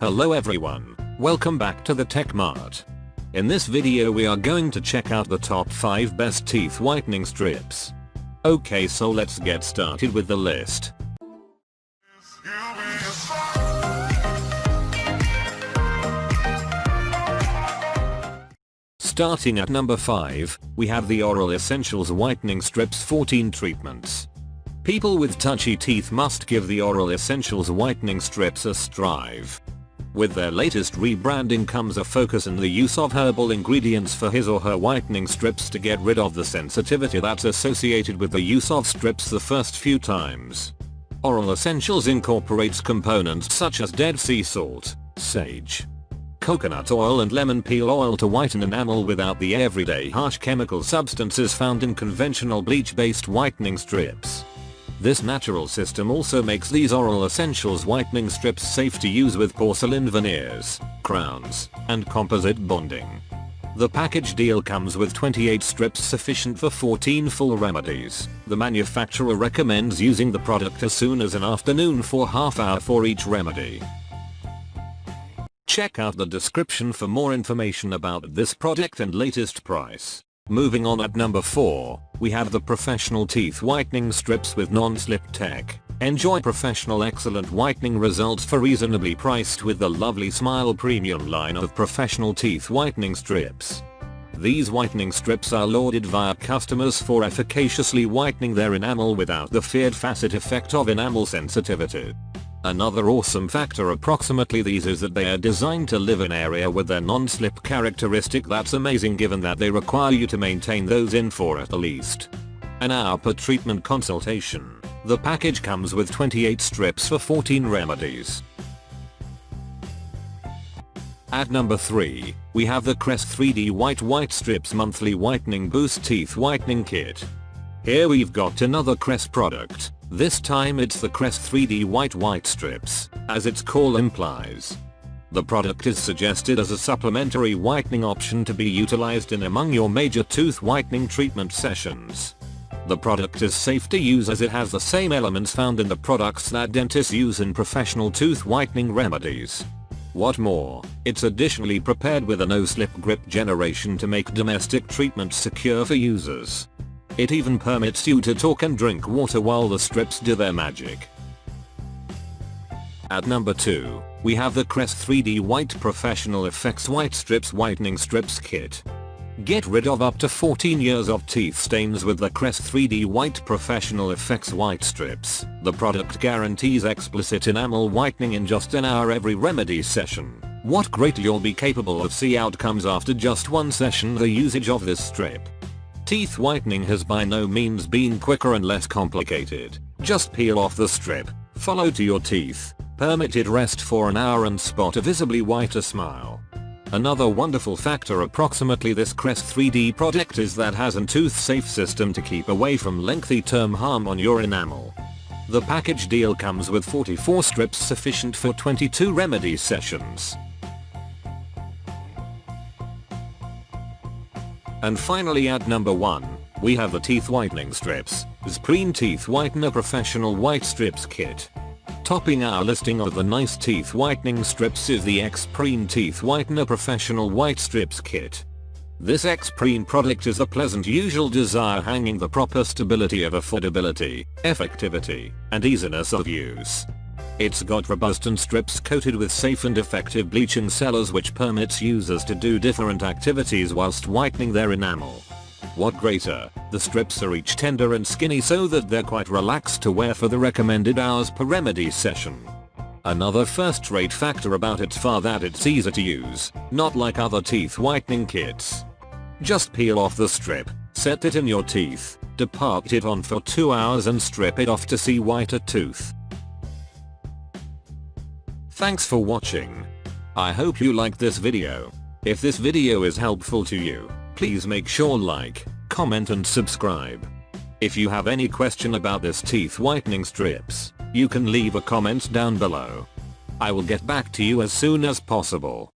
Hello everyone, welcome back to the Tech Mart. In this video we are going to check out the top 5 best teeth whitening strips. Okay, so let's get started with the list. Starting at number 5, we have the Oral Essentials Whitening Strips 14 treatments. People with touchy teeth must give the Oral Essentials Whitening Strips a strive. With their latest rebranding comes a focus on the use of herbal ingredients for his or her whitening strips to get rid of the sensitivity that's associated with the use of strips the first few times. Oral Essentials incorporates components such as dead sea salt, sage, coconut oil and lemon peel oil to whiten enamel without the everyday harsh chemical substances found in conventional bleach-based whitening strips. This natural system also makes these Oral Essentials whitening strips safe to use with porcelain veneers, crowns, and composite bonding. The package deal comes with 28 strips sufficient for 14 full remedies. The manufacturer recommends using the product as soon as an afternoon for half hour for each remedy. Check out the description for more information about this product and latest price. Moving on at number 4, we have the Professional Teeth Whitening Strips with non-slip tech. Enjoy professional excellent whitening results for reasonably priced with the lovely Smile Premium line of professional teeth whitening strips. These whitening strips are lauded via customers for efficaciously whitening their enamel without the feared facet effect of enamel sensitivity. Another awesome factor approximately these is that they are designed to live in area with their non-slip characteristic. That's amazing given that they require you to maintain those in for at least an hour per treatment consultation. The package comes with 28 strips for 14 remedies. At number 3, we have the Crest 3D Whitestrips Monthly Whitening Boost Teeth Whitening Kit. Here we've got another Crest product. This time it's the Crest 3D Whitestrips, as its call implies. The product is suggested as a supplementary whitening option to be utilized in among your major tooth whitening treatment sessions. The product is safe to use as it has the same elements found in the products that dentists use in professional tooth whitening remedies. What more, it's additionally prepared with a no-slip grip generation to make domestic treatments secure for users. It even permits you to talk and drink water while the strips do their magic. At number 2, we have the Crest 3D White Professional Effects Whitestrips Whitening Strips Kit. Get rid of up to 14 years of teeth stains with the Crest 3D White Professional Effects Whitestrips. The product guarantees explicit enamel whitening in just an hour every remedy session. What great you'll be capable of see outcomes after just one session the usage of this strip. Teeth whitening has by no means been quicker and less complicated. Just peel off the strip, follow to your teeth, permit it rest for an hour and spot a visibly whiter smile. Another wonderful factor approximately this Crest 3D product is that has a tooth safe system to keep away from lengthy term harm on your enamel. The package deal comes with 44 strips sufficient for 22 remedy sessions. And finally at number 1, we have the Teeth Whitening Strips, Xpreen Teeth Whitener Professional Whitestrips Kit. Topping our listing of the nice teeth whitening strips is the Xpreen Teeth Whitener Professional Whitestrips Kit. This Xpreen product is a pleasant usual desire hanging the proper stability of affordability, effectivity, and easiness of use. It's got robust strips coated with safe and effective bleaching sellers which permits users to do different activities whilst whitening their enamel. What greater, the strips are each tender and skinny so that they're quite relaxed to wear for the recommended hours per remedy session. Another first-rate factor about it's that it's easy to use, not like other teeth whitening kits. Just peel off the strip, set it in your teeth, depart it on for 2 hours and strip it off to see whiter tooth. Thanks for watching. I hope you liked this video. If this video is helpful to you, please make sure like, comment and subscribe. If you have any question about this teeth whitening strips, you can leave a comment down below. I will get back to you as soon as possible.